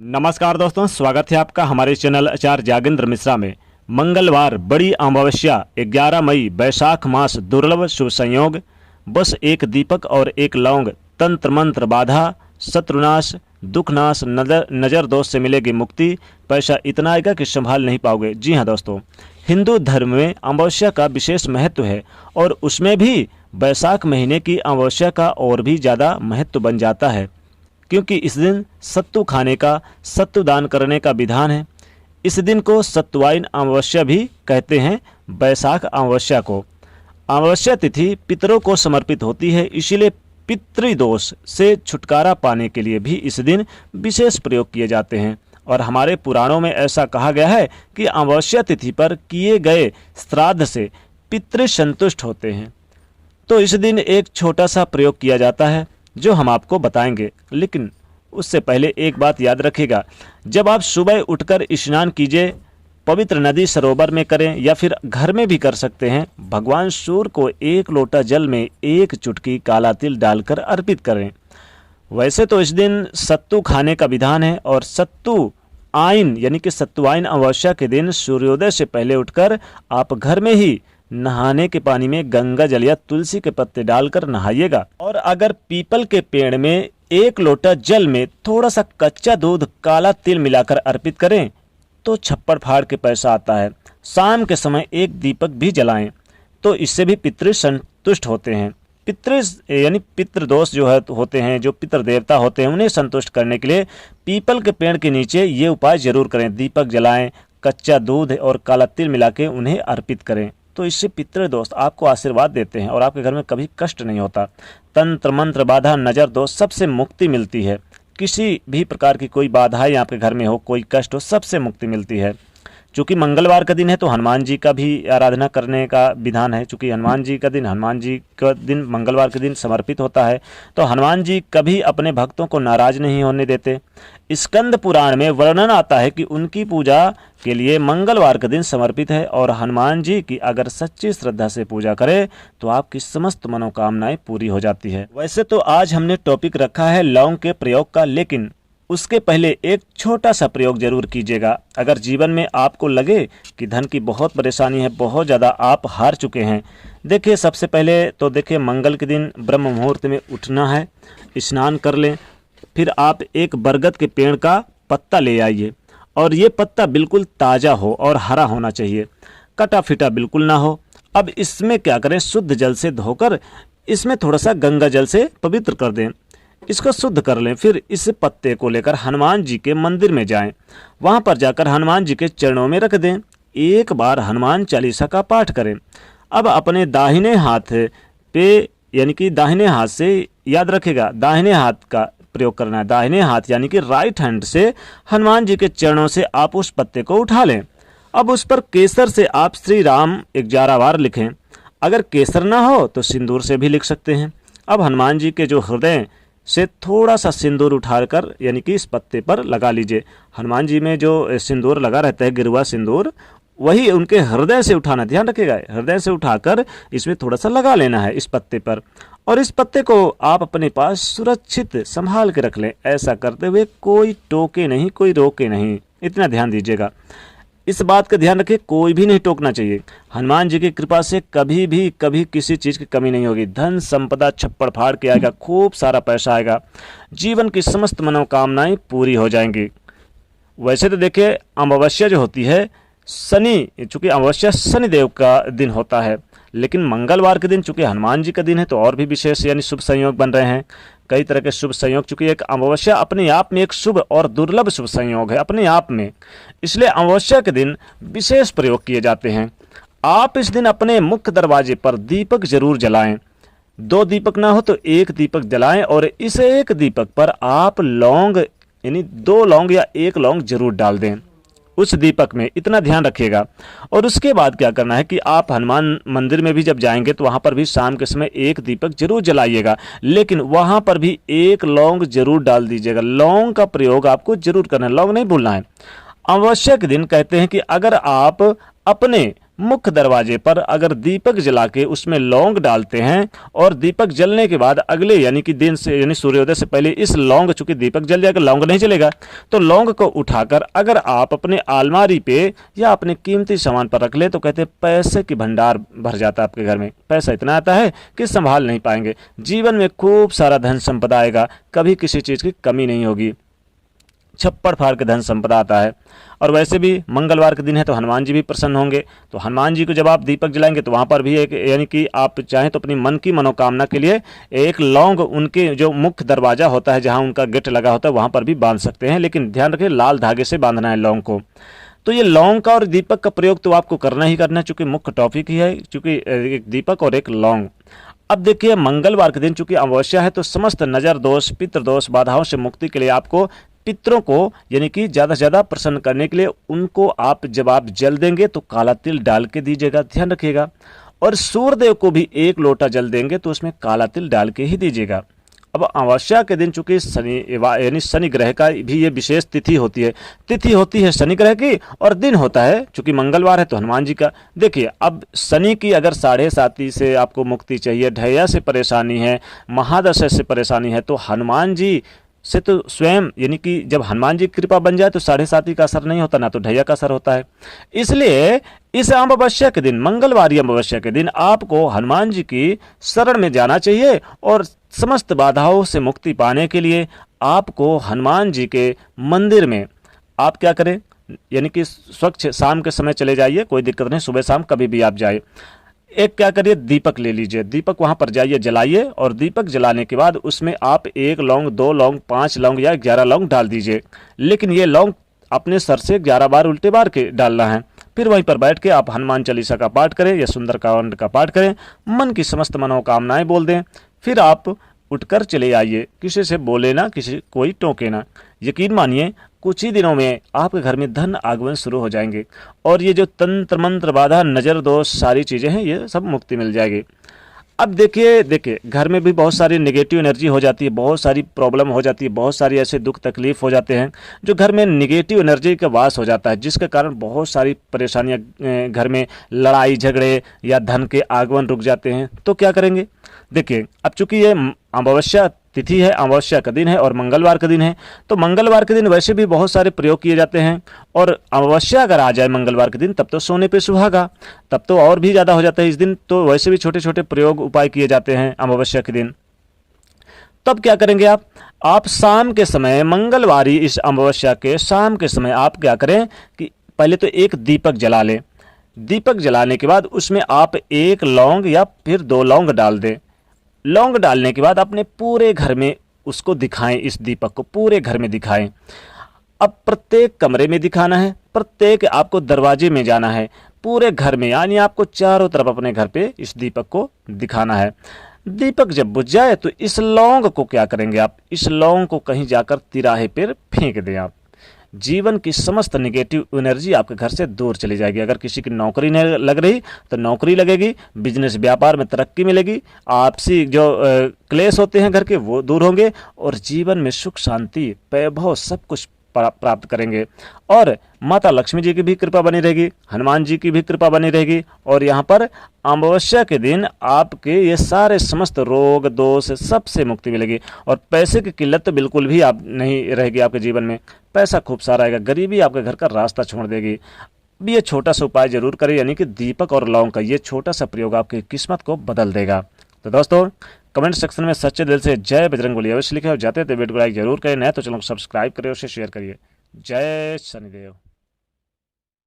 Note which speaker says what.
Speaker 1: नमस्कार दोस्तों, स्वागत है आपका हमारे चैनल आचार्य जागेंद्र मिश्रा में। मंगलवार बड़ी अमावस्या 11 मई वैशाख मास दुर्लभ शुभ संयोग। बस एक दीपक और एक लौंग, तंत्र मंत्र बाधा, शत्रुनाश, दुखनाश, नजर दोष से मिलेगी मुक्ति। पैसा इतना आएगा कि संभाल नहीं पाओगे। जी हाँ दोस्तों, हिंदू धर्म में अमावस्या का विशेष महत्व है और उसमें भी वैशाख महीने की अमावस्या का और भी ज़्यादा महत्व बन जाता है, क्योंकि इस दिन सत्तू खाने का, सत्तू दान करने का विधान है। इस दिन को सत्तुवाइन अमावस्या भी कहते हैं। वैशाख अमावस्या को अमावस्या तिथि पितरों को समर्पित होती है, इसीलिए पितृदोष से छुटकारा पाने के लिए भी इस दिन विशेष प्रयोग किए जाते हैं। और हमारे पुराणों में ऐसा कहा गया है कि अमावस्या तिथि पर किए गए श्राद्ध से पितृ संतुष्ट होते हैं। तो इस दिन एक छोटा सा प्रयोग किया जाता है जो हम आपको बताएंगे, लेकिन उससे पहले एक बात याद रखिएगा। जब आप सुबह उठकर स्नान कीजिए, पवित्र नदी सरोवर में करें या फिर घर में भी कर सकते हैं। भगवान सूर्य को एक लोटा जल में एक चुटकी काला तिल डालकर अर्पित करें। वैसे तो इस दिन सत्तू खाने का विधान है और सत्तू आइन यानी कि सत्तुवाइन अमावस्या के दिन सूर्योदय से पहले उठकर आप घर में ही नहाने के पानी में गंगा जल या तुलसी के पत्ते डालकर नहाइएगा। और अगर पीपल के पेड़ में एक लोटा जल में थोड़ा सा कच्चा दूध, काला तिल मिलाकर अर्पित करें तो छप्पड़ फाड़ के पैसा आता है। शाम के समय एक दीपक भी जलाएं तो इससे भी पितृ संतुष्ट होते हैं। पितृ यानी पितृदोष जो है होते हैं, जो पितृ देवता होते हैं, उन्हें संतुष्ट करने के लिए पीपल के पेड़ के नीचे ये उपाय जरूर करें। दीपक जलाएं, कच्चा दूध और काला तिल मिला के उन्हें अर्पित करें, तो इससे पितृदोष आपको आशीर्वाद देते हैं और आपके घर में कभी कष्ट नहीं होता। तंत्र मंत्र बाधा, नजर दोष, सबसे मुक्ति मिलती है। किसी भी प्रकार की कोई बाधाएं आपके घर में हो, कोई कष्ट हो, सबसे मुक्ति मिलती है। चूँकि मंगलवार का दिन है तो हनुमान जी का भी आराधना करने का विधान है। चूँकि हनुमान जी का दिन मंगलवार के दिन समर्पित होता है, तो हनुमान जी कभी अपने भक्तों को नाराज नहीं होने देते। स्कंद पुराण में वर्णन आता है कि उनकी पूजा के लिए मंगलवार का दिन समर्पित है और हनुमान जी की अगर सच्ची श्रद्धा से पूजा करें तो आपकी समस्त मनोकामनाएं पूरी हो जाती है। वैसे तो आज हमने टॉपिक रखा है लौंग के प्रयोग का, लेकिन उसके पहले एक छोटा सा प्रयोग जरूर कीजिएगा। अगर जीवन में आपको लगे कि धन की बहुत परेशानी है, बहुत ज़्यादा आप हार चुके हैं, देखिए सबसे पहले तो देखिए मंगल के दिन ब्रह्म मुहूर्त में उठना है, स्नान कर लें। फिर आप एक बरगद के पेड़ का पत्ता ले आइए और ये पत्ता बिल्कुल ताज़ा हो और हरा होना चाहिए, कटा फिटा बिल्कुल ना हो। अब इसमें क्या करें, शुद्ध जल से धोकर इसमें थोड़ा सा गंगा जल से पवित्र कर दें, इसको शुद्ध कर लें। फिर इस पत्ते को लेकर हनुमान जी के मंदिर में जाएं, वहाँ पर जाकर हनुमान जी के चरणों में रख दें। एक बार हनुमान चालीसा का पाठ करें। अब अपने दाहिने हाथ पे यानी कि दाहिने हाथ से, याद रखेगा दाहिने हाथ का प्रयोग करना है। दाहिने हाथ यानी कि राइट हैंड से हनुमान जी के चरणों से आप उस पत्ते को उठा लें। अब उस पर केसर से आप श्री राम 11 बार लिखें। अगर केसर ना हो तो सिंदूर से भी लिख सकते हैं। अब हनुमान जी के जो हृदय से थोड़ा सा सिंदूर उठाकर यानी कि इस पत्ते पर लगा लीजिए। हनुमान जी में जो सिंदूर लगा रहता है, गिरुआ सिंदूर, वही उनके हृदय से उठाना, ध्यान रखिएगा। हृदय से उठाकर इसमें थोड़ा सा लगा लेना है इस पत्ते पर, और इस पत्ते को आप अपने पास सुरक्षित संभाल के रख लें। ऐसा करते हुए कोई टोके नहीं, कोई रोके नहीं, इतना ध्यान दीजिएगा। इस बात का ध्यान रखिए, कोई भी नहीं टोकना चाहिए। हनुमान जी की कृपा से कभी किसी चीज़ की कमी नहीं होगी। धन संपदा छप्पड़ फाड़ के आएगा, खूब सारा पैसा आएगा, जीवन की समस्त मनोकामनाएं पूरी हो जाएंगी। वैसे तो देखिए अमावस्या जो होती है चूँकि अमावस्या शनिदेव का दिन होता है, लेकिन मंगलवार के दिन चूँकि हनुमान जी का दिन है तो और भी विशेष यानी शुभ संयोग बन रहे हैं। कई तरह के शुभ संयोग, चूँकि एक अमावस्या अपने आप में एक शुभ और दुर्लभ शुभ संयोग है अपने आप में, इसलिए अमावस्या के दिन विशेष प्रयोग किए जाते हैं। आप इस दिन अपने मुख्य दरवाजे पर दीपक जरूर जलाएं। 2 दीपक ना हो तो 1 दीपक जलाएं और इस एक दीपक पर आप लौंग यानी 2 लौंग या 1 लौंग जरूर डाल दें उस दीपक में, इतना ध्यान रखिएगा। और उसके बाद क्या करना है कि आप हनुमान मंदिर में भी जब जाएंगे तो वहाँ पर भी शाम के समय 1 दीपक जरूर जलाइएगा, लेकिन वहाँ पर भी 1 लौंग जरूर डाल दीजिएगा। लौंग का प्रयोग आपको जरूर करना है, लौंग नहीं भूलना है। अमावस्या के दिन कहते हैं कि अगर आप अपने मुख्य दरवाजे पर अगर दीपक जला के उसमें लौंग डालते हैं और दीपक जलने के बाद अगले यानी कि दिन से यानी सूर्योदय से पहले इस लौंग, चूंकि दीपक जल जाएगा लौंग नहीं जलेगा, तो लौंग को उठाकर अगर आप अपने अलमारी पे या अपने कीमती सामान पर रख ले तो कहते हैं पैसे की भंडार भर जाता है आपके घर में। पैसा इतना आता है कि संभाल नहीं पाएंगे, जीवन में खूब सारा धन संपदा आएगा, कभी किसी चीज़ की कमी नहीं होगी, छप्पड़ फाड़ के धन संपदा आता है। और वैसे भी मंगलवार के दिन है तो हनुमान जी भी प्रसन्न होंगे, तो हनुमान जी को जब आप दीपक जलाएंगे तो वहाँ पर भी एक यानी कि आप चाहें तो अपनी मन की मनोकामना के लिए एक लौंग उनके जो मुख्य दरवाज़ा होता है जहाँ उनका गेट लगा होता है वहाँ पर भी बांध सकते हैं, लेकिन ध्यान रखें लाल धागे से बांधना है लौंग को। तो ये लौंग का और दीपक का प्रयोग तो आपको करना ही करना है, चूँकि मुख्य टॉपिक ही है, चूँकि एक दीपक और एक लौंग। अब देखिए मंगलवार के दिन चूंकि अमावस्या है तो समस्त नज़र दोष, पितृ दोष, बाधाओं से मुक्ति के लिए आपको पितरों को यानी कि ज़्यादा से ज़्यादा प्रसन्न करने के लिए उनको आप जब आप जल देंगे तो काला तिल डाल के दीजिएगा, ध्यान रखिएगा। और सूर्यदेव को भी 1 लोटा जल देंगे तो उसमें काला तिल डाल के ही दीजिएगा। अब अमावस्या के दिन चूंकि शनि यानी शनि ग्रह का भी ये विशेष तिथि होती है शनि ग्रह की, और दिन होता है चूंकि मंगलवार है तो हनुमान जी का। देखिए अब शनि की अगर 7.5 से आपको मुक्ति चाहिए, ढैया से परेशानी है, महादशा से परेशानी है, तो हनुमान जी से तो स्वयं यानी कि जब हनुमान जी की कृपा बन जाए तो 7.5 का असर नहीं होता, ना तो ढैया का असर होता है। इसलिए इस अमावस्या के दिन, मंगलवार अमावस्या के दिन आपको हनुमान जी की शरण में जाना चाहिए और समस्त बाधाओं से मुक्ति पाने के लिए आपको हनुमान जी के मंदिर में आप क्या करें, यानी कि स्वच्छ शाम के समय चले जाइए, कोई दिक्कत नहीं, सुबह शाम कभी भी आप जाए। एक क्या करिए, दीपक ले लीजिए, दीपक वहाँ पर जाइए जलाइए, और दीपक जलाने के बाद उसमें आप 1 लौंग, 2 लौंग, 5 लौंग या 11 लौंग डाल दीजिए। लेकिन ये लौंग अपने सर से 11 बार उल्टे बार के डालना है। फिर वहीं पर बैठ के आप हनुमान चालीसा का पाठ करें या सुंदरकांड का पाठ करें, मन की समस्त मनोकामनाएं बोल दें, फिर आप उठकर चले आइए, किसी से बोले ना, कोई टोके ना। यकीन मानिए कुछ ही दिनों में आपके घर में धन आगमन शुरू हो जाएंगे और ये जो तंत्र मंत्र, बाधा, नज़र दोष, सारी चीज़ें हैं, ये सब मुक्ति मिल जाएगी। अब देखिए घर में भी बहुत सारी नेगेटिव एनर्जी हो जाती है, बहुत सारी प्रॉब्लम हो जाती है, बहुत सारी ऐसे दुख तकलीफ हो जाते हैं जो घर में नेगेटिव एनर्जी का वास हो जाता है, जिसके कारण बहुत सारी परेशानियां, घर में लड़ाई झगड़े या धन के आगमन रुक जाते हैं। तो क्या करेंगे, देखिए अब चूंकि ये अमावस्या तिथि है, अमावस्या का दिन है और मंगलवार का दिन है, तो मंगलवार के दिन वैसे भी बहुत सारे प्रयोग किए जाते हैं, और अमावस्या अगर आ जाए मंगलवार के दिन तब तो सोने पे सुहागा, तब तो और भी ज़्यादा हो जाता है। इस दिन तो वैसे भी छोटे छोटे प्रयोग उपाय किए जाते हैं अमावस्या के दिन। तब क्या करेंगे आप शाम के समय, मंगलवारी इस अमावस्या के शाम के समय आप क्या करें कि पहले तो एक दीपक जला लें। दीपक जलाने के बाद उसमें आप 1 लौंग या फिर 2 लौंग डाल दें। लौंग डालने के बाद अपने पूरे घर में उसको दिखाएं, इस दीपक को पूरे घर में दिखाएं। अब प्रत्येक कमरे में दिखाना है, प्रत्येक आपको दरवाजे में जाना है, पूरे घर में, यानी आपको चारों तरफ अपने घर पे इस दीपक को दिखाना है। दीपक जब बुझ जाए तो इस लौंग को क्या करेंगे आप, इस लौंग को कहीं जाकर तिराहे पर फेंक दें आप। जीवन की समस्त नेगेटिव एनर्जी आपके घर से दूर चली जाएगी। अगर किसी की नौकरी नहीं लग रही तो नौकरी लगेगी, बिजनेस व्यापार में तरक्की मिलेगी, आपसी जो क्लेश होते हैं घर के वो दूर होंगे, और जीवन में सुख शांति वैभव सब कुछ प्राप्त करेंगे। और माता लक्ष्मी जी की भी कृपा बनी रहेगी, हनुमान जी की भी कृपा बनी रहेगी, और यहाँ पर अमावस्या के दिन आपके ये सारे समस्त रोग दोष सबसे मुक्ति मिलेगी, और पैसे की किल्लत तो बिल्कुल भी आप नहीं रहेगी आपके जीवन में, पैसा खूब सारा आएगा, गरीबी आपके घर का रास्ता छोड़ देगी। अब ये छोटा सा उपाय जरूर करें, यानी कि दीपक और लौंग का ये छोटा सा प्रयोग आपकी किस्मत को बदल देगा। तो दोस्तों कमेंट सेक्शन में सच्चे दिल से जय बजरंगबली अवश्य लिखें, और जाते थे वीडियो को लाइक जरूर करें, नया तो चैनल को सब्सक्राइब करें और उसे शेयर करिए। जय शनिदेव।